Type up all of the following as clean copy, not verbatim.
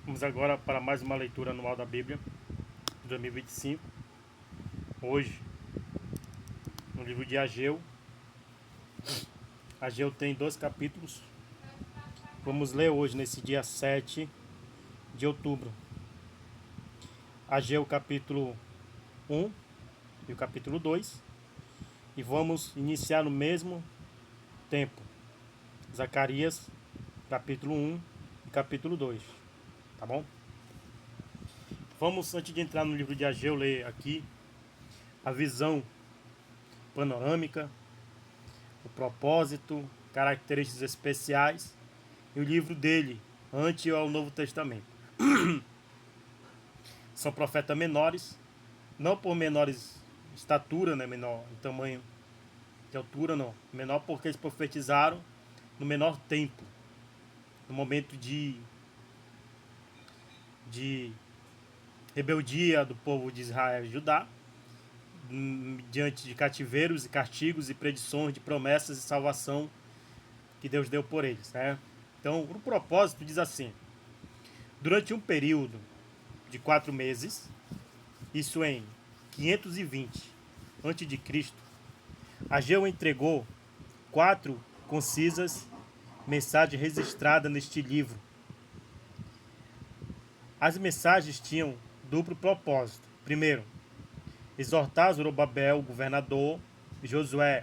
Vamos agora para mais uma leitura anual da Bíblia, de 2025. Hoje, no livro de Ageu. Ageu tem 2 capítulos. Vamos ler hoje, nesse dia 7 de outubro. Ageu, capítulo 1 e o capítulo 2. E vamos iniciar no mesmo tempo. Zacarias, capítulo 1 e capítulo 2. Tá bom? Vamos, antes de entrar no livro de Ageu, ler aqui a visão panorâmica, o propósito, características especiais e o livro dele, ante ao Novo Testamento. São profetas menores, não por menores estatura, né, menor em tamanho de altura, não. Menor porque eles profetizaram no menor tempo, no momento de rebeldia do povo de Israel e Judá, diante de cativeiros e castigos e predições de promessas de salvação que Deus deu por eles, né? Então, o propósito diz assim: durante um período de 4 meses, isso em 520 a.C., Ageu entregou 4 concisas mensagens registradas neste livro. As mensagens tinham duplo propósito. Primeiro, exortar Zorobabel, o governador, e Josué,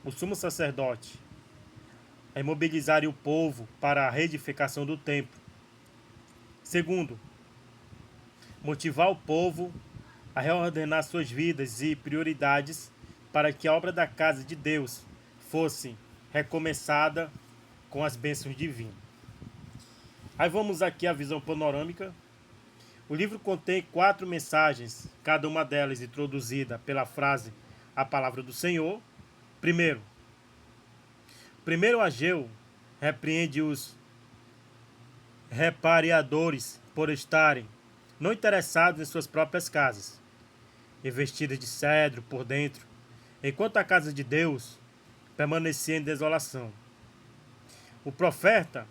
o sumo sacerdote, a imobilizarem o povo para a reedificação do templo. Segundo, motivar o povo a reordenar suas vidas e prioridades para que a obra da casa de Deus fosse recomeçada com as bênçãos divinas. Aí vamos aqui à visão panorâmica. O livro contém 4 mensagens, cada uma delas introduzida pela frase "a palavra do Senhor". Primeiro Ageu repreende os repareadores por estarem não interessados em suas próprias casas, revestidas de cedro por dentro, enquanto a casa de Deus permanecia em desolação. O profeta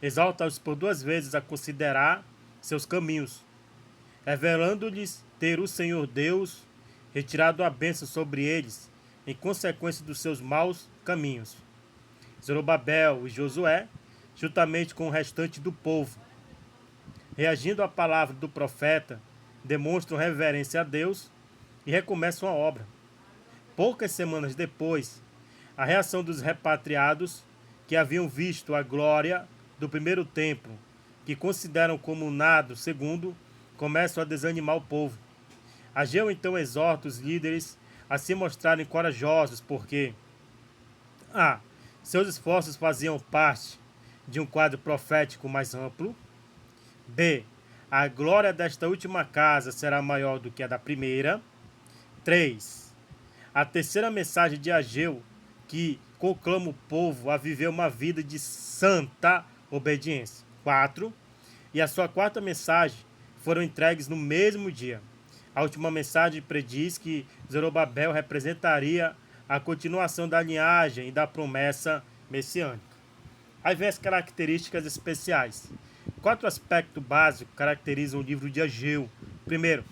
exalta-os por 2 vezes a considerar seus caminhos, revelando-lhes ter o Senhor Deus retirado a bênção sobre eles em consequência dos seus maus caminhos. Zorobabel e Josué, juntamente com o restante do povo, reagindo à palavra do profeta, demonstram reverência a Deus e recomeçam a obra. Poucas semanas depois, a reação dos repatriados, que haviam visto a glória do primeiro templo, que consideram como nada segundo, começam a desanimar o povo. Ageu então exorta os líderes a se mostrarem corajosos, porque a. seus esforços faziam parte de um quadro profético mais amplo. B. A glória desta última casa será maior do que a da primeira. 3. A terceira mensagem de Ageu, que conclama o povo a viver uma vida de santa obediência. 4. E a sua quarta mensagem foram entregues no mesmo dia. A última mensagem prediz que Zorobabel representaria a continuação da linhagem e da promessa messiânica. Aí vem as características especiais. 4 aspectos básicos caracterizam o livro de Ageu. Primeiro,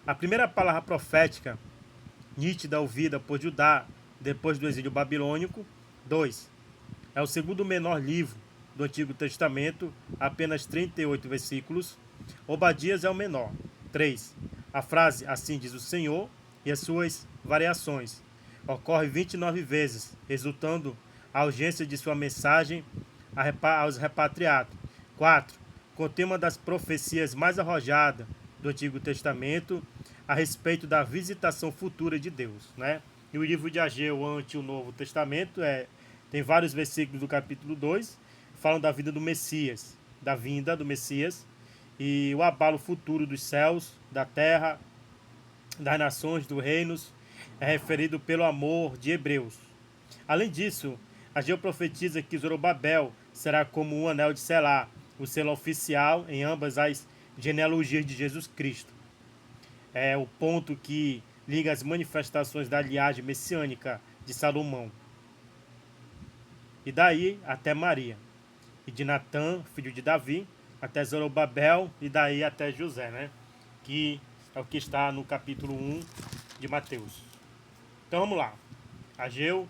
a primeira palavra profética nítida ouvida por Judá depois do exílio babilônico. 2. É o segundo menor livro do Antigo Testamento, apenas 38 versículos. Obadias é o menor. 3. A frase "assim diz o Senhor" e as suas variações ocorre 29 vezes, resultando a urgência de sua mensagem aos repatriados. 4. Contém uma das profecias mais arrojadas do Antigo Testamento a respeito da visitação futura de Deus, né? E o livro de Ageu ante o Novo Testamento tem vários versículos do capítulo 2, falam da vida do Messias, da vinda do Messias e o abalo futuro dos céus, da terra, das nações, dos reinos, é referido pelo amor de Hebreus. Além disso, Ageu profetiza que Zorobabel será como um anel de Selá, o selo oficial em ambas as genealogias de Jesus Cristo. É o ponto que liga as manifestações da linhagem messiânica de Salomão. E daí até Maria. e de Natã, filho de Davi, até Zorobabel e daí até José, né? Que é o que está no capítulo 1 de Mateus. Então vamos lá. Ageu,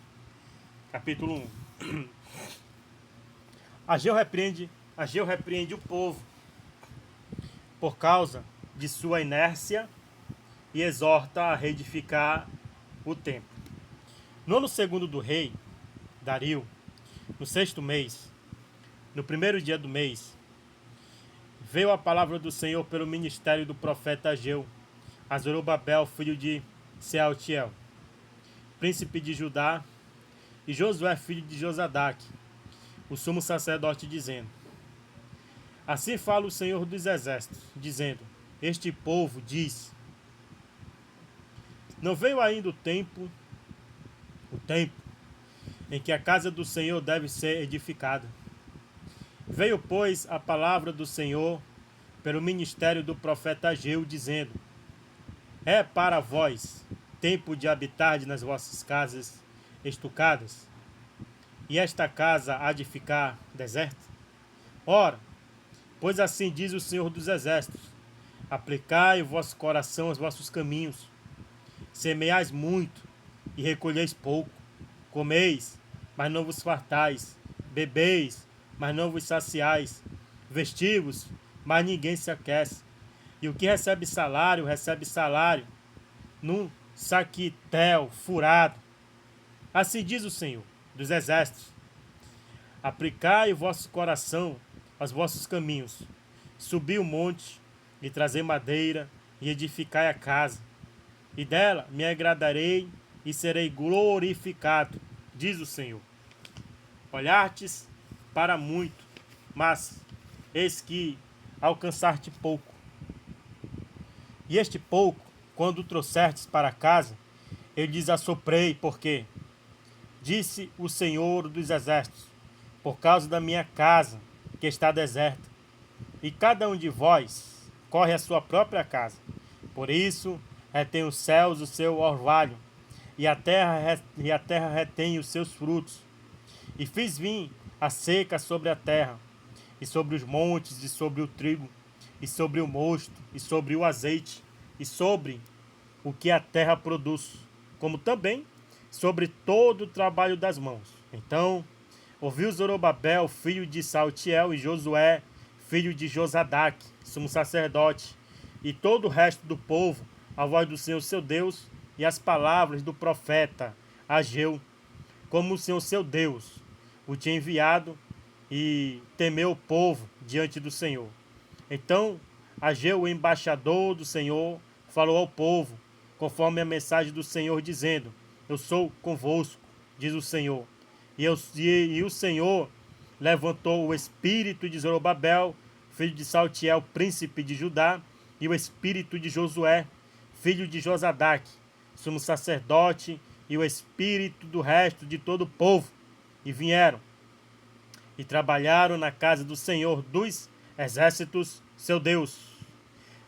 capítulo 1. Ageu repreende o povo por causa de sua inércia e exorta a reedificar o templo. No ano segundo do rei, Dario, no 6º mês, no primeiro dia do mês, veio a palavra do Senhor pelo ministério do profeta Ageu, a Zorobabel, filho de Sealtiel, príncipe de Judá, e Josué, filho de Josadaque, o sumo sacerdote, dizendo: Assim fala o Senhor dos exércitos, dizendo: Este povo diz: Não veio ainda o tempo em que a casa do Senhor deve ser edificada. Veio, pois, a palavra do Senhor pelo ministério do profeta Ageu, dizendo: É para vós tempo de habitar nas vossas casas estucadas, e esta casa há de ficar deserta? Ora, pois assim diz o Senhor dos exércitos: Aplicai o vosso coração aos vossos caminhos, semeais muito e recolheis pouco, comeis, mas não vos fartais, bebeis, mas não vos saciais, vestivos, mas ninguém se aquece. E o que recebe salário, num saquitel furado. Assim diz o Senhor dos exércitos: Aplicai o vosso coração aos vossos caminhos, subi o monte, e trazei madeira, e edificai a casa, e dela me agradarei e serei glorificado, diz o Senhor. Olhastes para muito, mas eis que alcançaste pouco. E este pouco, quando o trouxertes para casa, eu lhes assoprei, porque, disse o Senhor dos exércitos, por causa da minha casa, que está deserta, e cada um de vós corre à sua própria casa. Por isso, retém os céus o seu orvalho, e a terra retém os seus frutos. E fiz vir a seca sobre a terra, e sobre os montes, e sobre o trigo, e sobre o mosto, e sobre o azeite, e sobre o que a terra produz, como também sobre todo o trabalho das mãos. Então ouviu Zorobabel, filho de Saltiel, e Josué, filho de Josadaque, sumo sacerdote, e todo o resto do povo, a voz do Senhor seu Deus, e as palavras do profeta Ageu, como o Senhor seu Deus o tinha enviado, e temeu o povo diante do Senhor. Então Ageu, o embaixador do Senhor, falou ao povo, conforme a mensagem do Senhor, dizendo: Eu sou convosco, diz o Senhor. E o Senhor levantou o espírito de Zorobabel, filho de Saltiel, príncipe de Judá, e o espírito de Josué, filho de Josadaque, sumo sacerdote, e o espírito do resto de todo o povo, e vieram e trabalharam na casa do Senhor dos exércitos, seu Deus,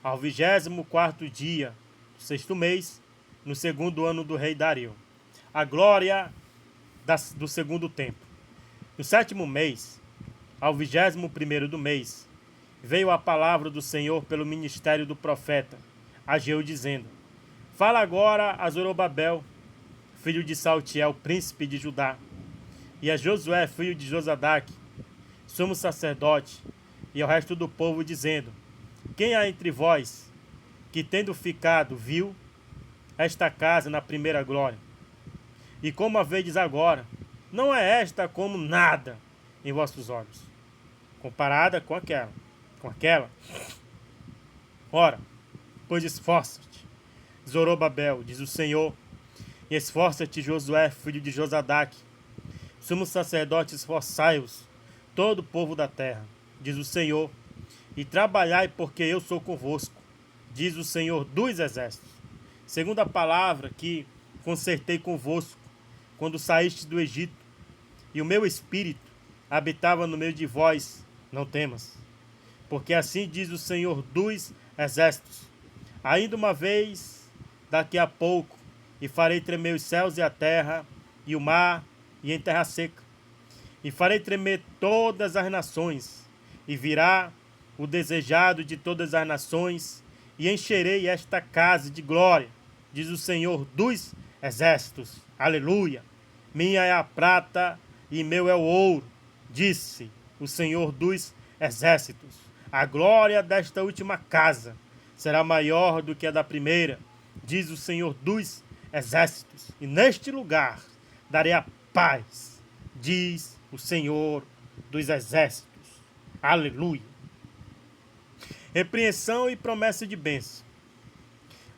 ao 24º dia do 6º mês, no 2º ano do rei Dario. A glória do segundo tempo. No 7º mês, ao 21º do mês, veio a palavra do Senhor pelo ministério do profeta Ageu, dizendo: Fala agora a Zorobabel, filho de Saltiel, príncipe de Judá, e a Josué, filho de Josadaque, sumo sacerdote, e ao resto do povo, dizendo: Quem há entre vós que, tendo ficado, viu esta casa na primeira glória? E como a vedes agora, não é esta como nada em vossos olhos, comparada com aquela. Ora, pois esforça-te, Zorobabel, diz o Senhor, e esforça-te, Josué, filho de Josadaque, sumo sacerdote, esforçai-vos, todo o povo da terra, diz o Senhor, e trabalhai, porque eu sou convosco, diz o Senhor dos exércitos. Segundo a palavra que concertei convosco, quando saíste do Egito, e o meu espírito habitava no meio de vós, não temas. Porque assim diz o Senhor dos exércitos: ainda uma vez, daqui a pouco, e farei tremer os céus e a terra, e o mar, e em terra seca. e farei tremer todas as nações, e virá o desejado de todas as nações, e encherei esta casa de glória, diz o Senhor dos exércitos. Aleluia! Minha é a prata e meu é o ouro, disse o Senhor dos exércitos. A glória desta última casa será maior do que a da primeira, diz o Senhor dos exércitos. E neste lugar darei a paz, diz o Senhor dos exércitos. Aleluia! Repreensão e promessa de bênção.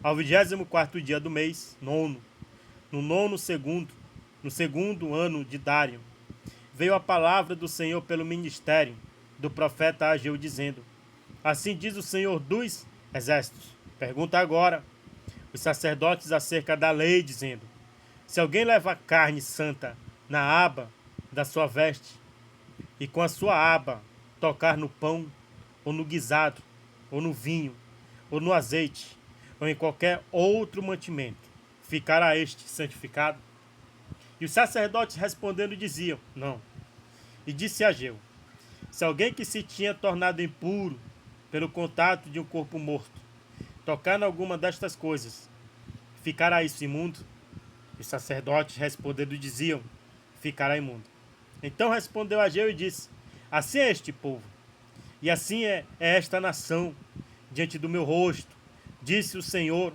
Ao 24º dia do mês, no segundo ano de Dário, veio a palavra do Senhor pelo ministério do profeta Ageu, dizendo: assim diz o Senhor dos exércitos. Pergunta agora os sacerdotes acerca da lei, dizendo: se alguém leva carne santa na aba da sua veste, e com a sua aba tocar no pão, ou no guisado, ou no vinho, ou no azeite, ou em qualquer outro mantimento, ficará este santificado? E os sacerdotes respondendo diziam: não. E disse Ageu: se alguém que se tinha tornado impuro pelo contato de um corpo morto tocar em alguma destas coisas, ficará isso imundo? E os sacerdotes respondendo diziam: ficará imundo. Então respondeu Ageu e disse: assim é este povo, e assim é esta nação diante do meu rosto, disse o Senhor,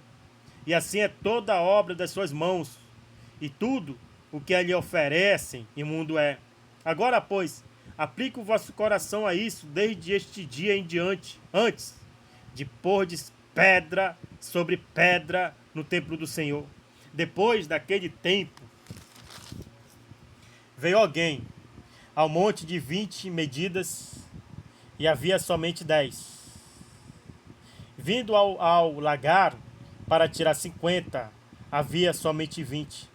e assim é toda a obra das suas mãos, e tudo o que lhe oferecem imundo é. Agora, pois, aplique o vosso coração a isso desde este dia em diante, antes de pordes pedra sobre pedra no templo do Senhor. Depois daquele tempo, veio alguém ao monte de 20 medidas, e havia somente 10. Vindo ao lagar para tirar 50, havia somente 20.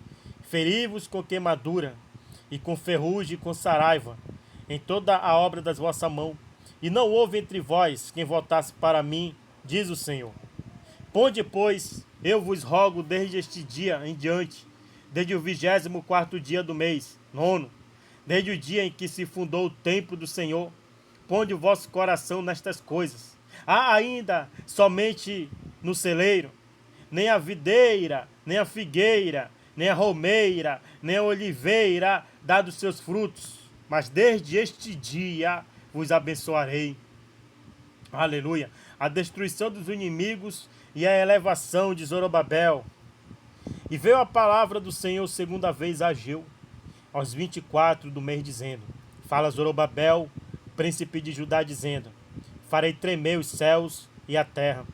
Feri-vos com queimadura, e com ferrugem e com saraiva, em toda a obra das vossas mãos, e não houve entre vós quem voltasse para mim, diz o Senhor. Ponde, pois, eu vos rogo desde este dia em diante, desde o 24º dia do mês, 9, desde o dia em que se fundou o templo do Senhor, ponde o vosso coração nestas coisas. Há ainda somente no celeiro, nem a videira, nem a figueira, nem a romeira, nem a oliveira dá dos seus frutos, mas desde este dia vos abençoarei. Aleluia! A destruição dos inimigos e a elevação de Zorobabel. E veio a palavra do Senhor segunda vez a Ageu, aos 24 do mês, dizendo: fala Zorobabel, príncipe de Judá, dizendo: farei tremer os céus e a terra,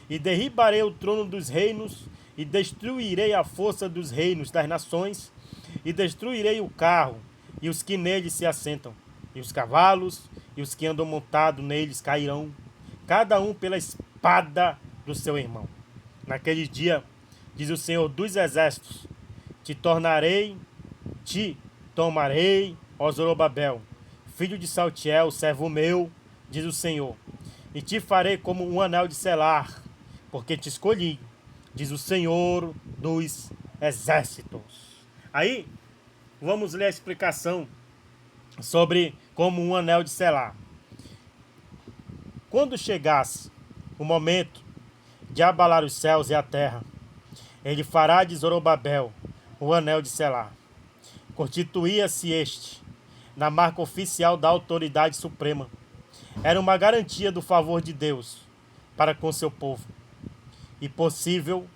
e derribarei o trono dos reinos, e destruirei a força dos reinos das nações, e destruirei o carro, e os que nele se assentam, e os cavalos, e os que andam montados neles cairão, cada um pela espada do seu irmão. Naquele dia, diz o Senhor dos exércitos, te tomarei, ó Zorobabel, filho de Saltiel, servo meu, diz o Senhor, e te farei como um anel de selar, porque te escolhi, diz o Senhor dos exércitos. Aí, vamos ler a explicação sobre como um anel de selar. Quando chegasse o momento de abalar os céus e a terra, ele fará de Zorobabel o anel de selar. Constituía-se este na marca oficial da autoridade suprema. Era uma garantia do favor de Deus para com seu povo. E possível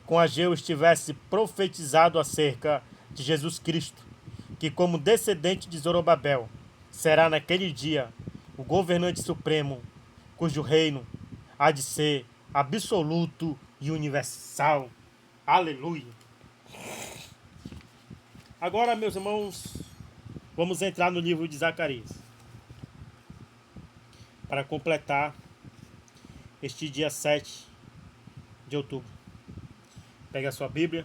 com Ageu estivesse profetizado acerca de Jesus Cristo, que como descendente de Zorobabel será naquele dia o governante supremo, cujo reino há de ser absoluto e universal. Aleluia! Agora, meus irmãos, vamos entrar no livro de Zacarias, para completar este dia 7 de outubro. Pega a sua Bíblia,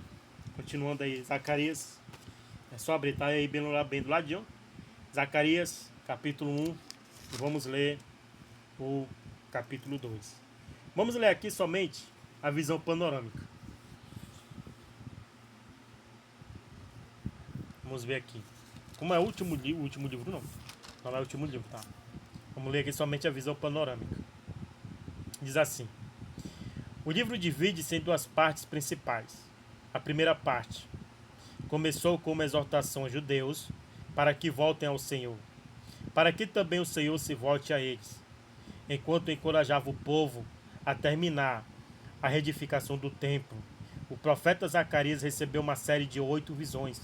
continuando aí, Zacarias, é só abrir, tá aí bem do ladinho, Zacarias, capítulo 1, e vamos ler o capítulo 2. Vamos ler aqui somente a visão panorâmica. Vamos ver aqui. Como é o último livro não. Não é o último livro, tá? Vamos ler aqui somente a visão panorâmica. Diz assim: o livro divide-se em duas partes principais. A primeira parte começou com uma exortação aos judeus para que voltem ao Senhor, para que também o Senhor se volte a eles, enquanto encorajava o povo a terminar a reedificação do templo. O profeta Zacarias recebeu uma série de 8 visões,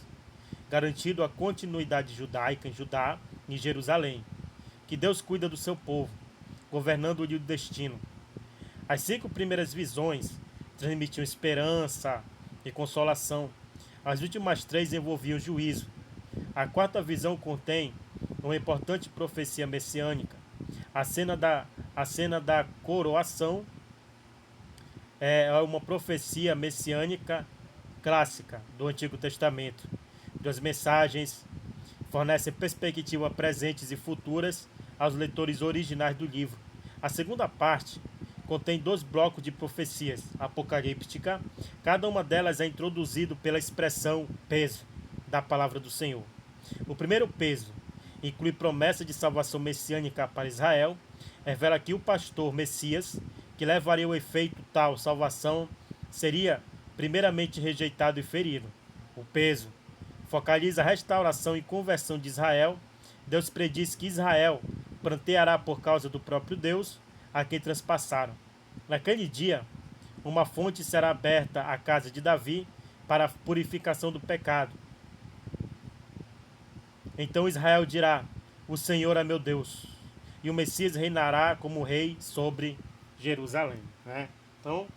garantindo a continuidade judaica em Judá e Jerusalém, que Deus cuida do seu povo, governando-lhe o destino. As 5 primeiras visões transmitiam esperança e consolação. As últimas 3 envolviam juízo. A quarta visão contém uma importante profecia messiânica. A cena da coroação é uma profecia messiânica clássica do Antigo Testamento. Duas mensagens fornecem perspectivas presentes e futuras aos leitores originais do livro. A segunda parte contém 2 blocos de profecias apocalípticas. Cada uma delas é introduzido pela expressão peso da palavra do Senhor. O primeiro peso inclui promessa de salvação messiânica para Israel, revela que o pastor Messias, que levaria o efeito tal salvação, seria primeiramente rejeitado e ferido. O peso focaliza a restauração e conversão de Israel. Deus prediz que Israel pranteará por causa do próprio Deus, a quem transpassaram. Naquele dia, uma fonte será aberta à casa de Davi para a purificação do pecado. Então Israel dirá: o Senhor é meu Deus, e o Messias reinará como rei sobre Jerusalém. Né? Então,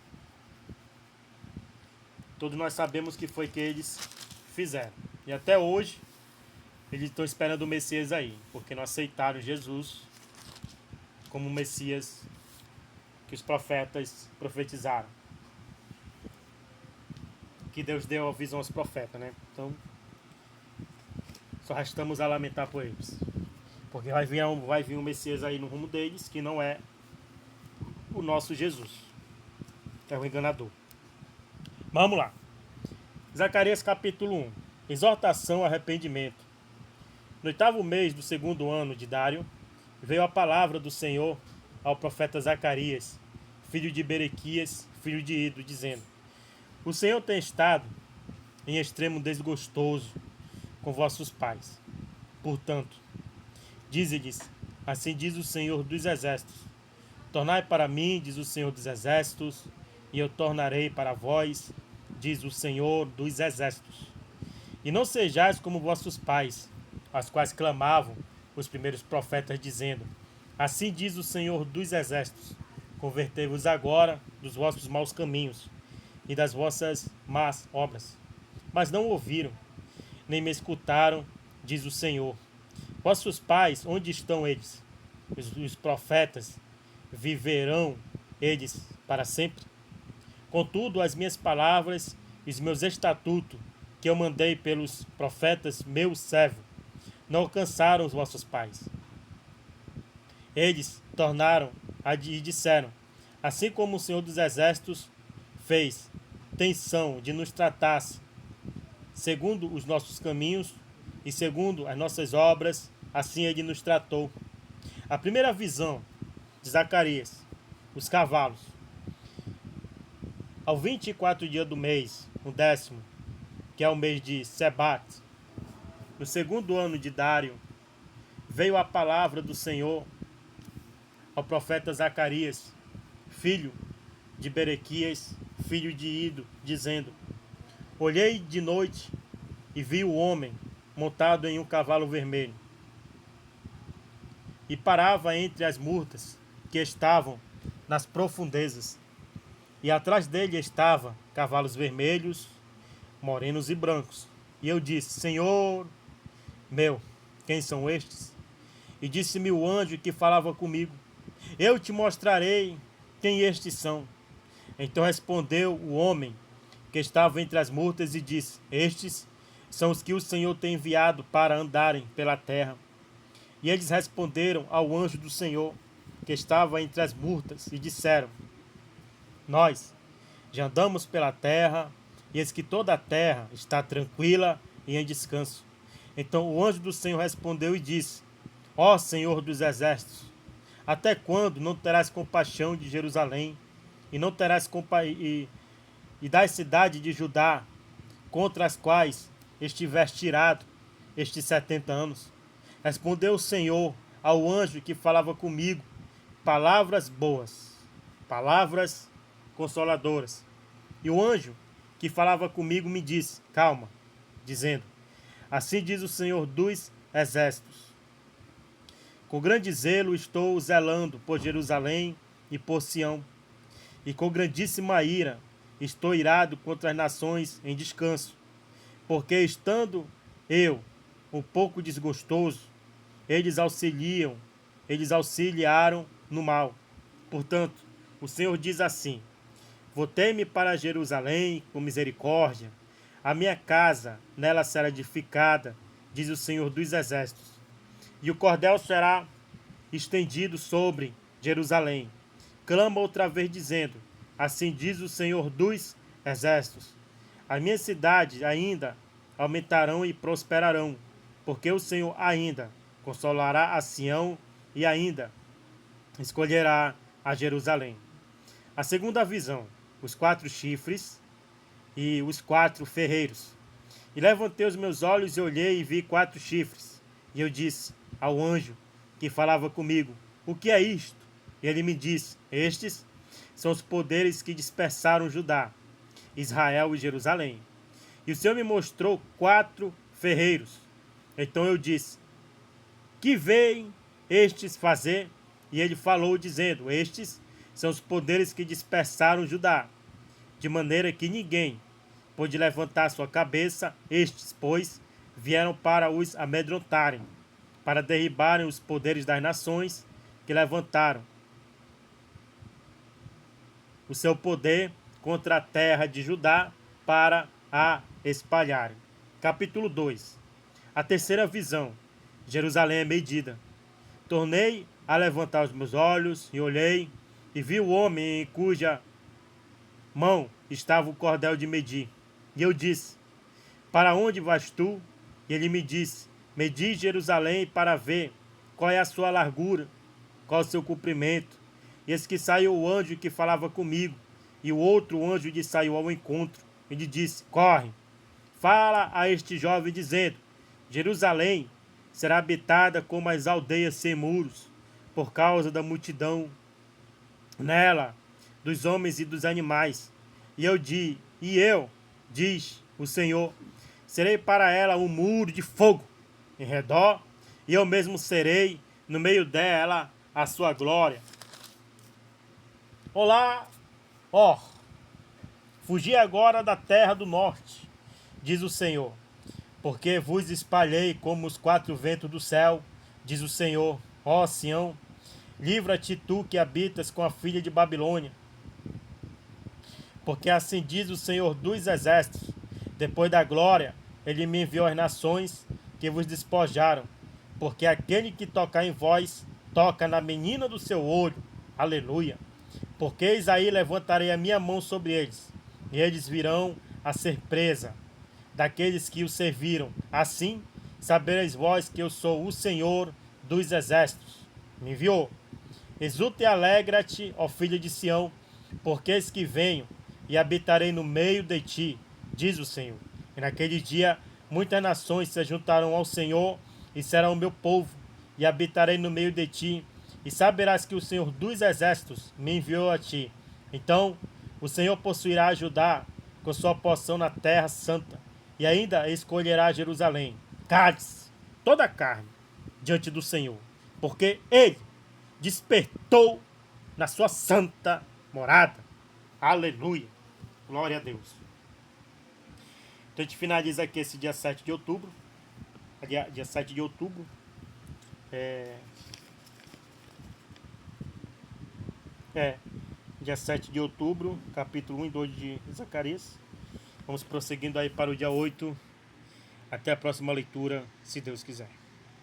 todos nós sabemos que foi que eles fizeram. E até hoje, eles estão esperando o Messias aí, porque não aceitaram Jesus como o Messias que os profetas profetizaram. Que Deus deu a visão aos profetas, né? Então, só restamos a lamentar por eles. Porque vai vir um Messias aí no rumo deles, que não é o nosso Jesus. É o enganador. Vamos lá. Zacarias capítulo 1. Exortação ao arrependimento. No 8º mês do 2º ano de Dário, veio a palavra do Senhor ao profeta Zacarias, filho de Berequias, filho de Ido, dizendo: o Senhor tem estado em extremo desgostoso com vossos pais. Portanto, dize-lhes: assim diz o Senhor dos Exércitos: tornai para mim, diz o Senhor dos Exércitos, e eu tornarei para vós, diz o Senhor dos Exércitos. E não sejais como vossos pais, aos quais clamavam os primeiros profetas, dizendo: assim diz o Senhor dos Exércitos: convertei-vos agora dos vossos maus caminhos e das vossas más obras. Mas não ouviram, nem me escutaram, diz o Senhor. Vossos pais, onde estão eles? Os profetas, viverão eles para sempre? Contudo, as minhas palavras e os meus estatutos, que eu mandei pelos profetas, meu servo, não alcançaram os vossos pais. Eles tornaram e disseram: assim como o Senhor dos Exércitos fez tensão de nos tratar segundo os nossos caminhos e segundo as nossas obras, assim ele nos tratou. A primeira visão de Zacarias, os cavalos. Ao 24 dia do mês, o 10º, que é o mês de Sebat, no 2º ano de Dário, veio a palavra do Senhor ao profeta Zacarias, filho de Berequias, filho de Ido, dizendo: olhei de noite e vi o homem montado em um cavalo vermelho, e parava entre as murtas que estavam nas profundezas, e atrás dele estavam cavalos vermelhos, morenos e brancos. E eu disse: Senhor meu, quem são estes? E disse-me o anjo que falava comigo: eu te mostrarei quem estes são. Então respondeu o homem que estava entre as murtas e disse: estes são os que o Senhor tem enviado para andarem pela terra. E eles responderam ao anjo do Senhor que estava entre as murtas e disseram: nós já andamos pela terra, e eis que toda a terra está tranquila e em descanso. Então o anjo do Senhor respondeu e disse: Ó Senhor dos exércitos, até quando não terás compaixão de Jerusalém, e não terás e das cidades de Judá, contra as quais estiveste tirado estes 70 anos? Respondeu o Senhor ao anjo que falava comigo, palavras boas, palavras consoladoras. E o anjo que falava comigo me disse: calma, dizendo: assim diz o Senhor dos exércitos, com grande zelo estou zelando por Jerusalém e por Sião, e com grandíssima ira estou irado contra as nações em descanso, porque estando eu um pouco desgostoso, eles auxiliaram no mal. Portanto, o Senhor diz assim: voltei-me para Jerusalém com misericórdia, a minha casa nela será edificada, diz o Senhor dos exércitos, e o cordel será estendido sobre Jerusalém. Clama outra vez dizendo: assim diz o Senhor dos exércitos, as minhas cidades ainda aumentarão e prosperarão, porque o Senhor ainda consolará a Sião e ainda escolherá a Jerusalém. A segunda visão: os 4 chifres e os 4 ferreiros. E levantei os meus olhos e olhei e vi 4 chifres. E eu disse ao anjo que falava comigo: o que é isto? E ele me disse: estes são os poderes que dispersaram Judá, Israel e Jerusalém. E o Senhor me mostrou 4 ferreiros. Então eu disse: que veem estes fazer? E ele falou dizendo: estes são os poderes que dispersaram Judá, de maneira que ninguém pôde levantar sua cabeça. Estes, pois, vieram para os amedrontarem, para derribarem os poderes das nações que levantaram o seu poder contra a terra de Judá para a espalharem. Capítulo 2. A terceira visão: Jerusalém é medida. Tornei a levantar os meus olhos e olhei, e vi o homem em cuja mão estava o cordel de medir. E eu disse: para onde vais tu? E ele me disse: medi Jerusalém para ver qual é a sua largura, qual é o seu comprimento. E eis que saiu o anjo que falava comigo, e o outro anjo lhe saiu ao encontro, e lhe disse: corre, fala a este jovem, dizendo: Jerusalém será habitada como as aldeias sem muros, por causa da multidão nela, dos homens e dos animais. E eu, diz o Senhor, serei para ela um muro de fogo em redor, e eu mesmo serei no meio dela a sua glória. Olá, fugi agora da terra do norte, diz o Senhor, porque vos espalhei como os 4 ventos do céu, diz o Senhor. Ó Sião, livra-te tu que habitas com a filha de Babilônia, porque assim diz o Senhor dos exércitos: depois da glória, ele me enviou às nações que vos despojaram, porque aquele que tocar em vós, toca na menina do seu olho. Aleluia. Porque eis aí levantarei a minha mão sobre eles, e eles virão a ser presa daqueles que o serviram. Assim sabereis vós que eu sou o Senhor dos exércitos. Me enviou. Exulta e alegra-te, ó filha de Sião, porque eis que venho e habitarei no meio de ti, diz o Senhor. E naquele dia muitas nações se juntarão ao Senhor e serão o meu povo, e habitarei no meio de ti, e saberás que o Senhor dos exércitos me enviou a ti. Então o Senhor possuirá Judá com sua porção na terra santa, e ainda escolherá Jerusalém. Cale-se toda a carne diante do Senhor, porque ele despertou na sua santa morada. Aleluia. Glória a Deus. Então a gente finaliza aqui esse dia 7 de outubro. Dia 7 de outubro. Dia 7 de outubro, capítulo 1 e 2 de Zacarias. Vamos prosseguindo aí para o dia 8. Até a próxima leitura, se Deus quiser.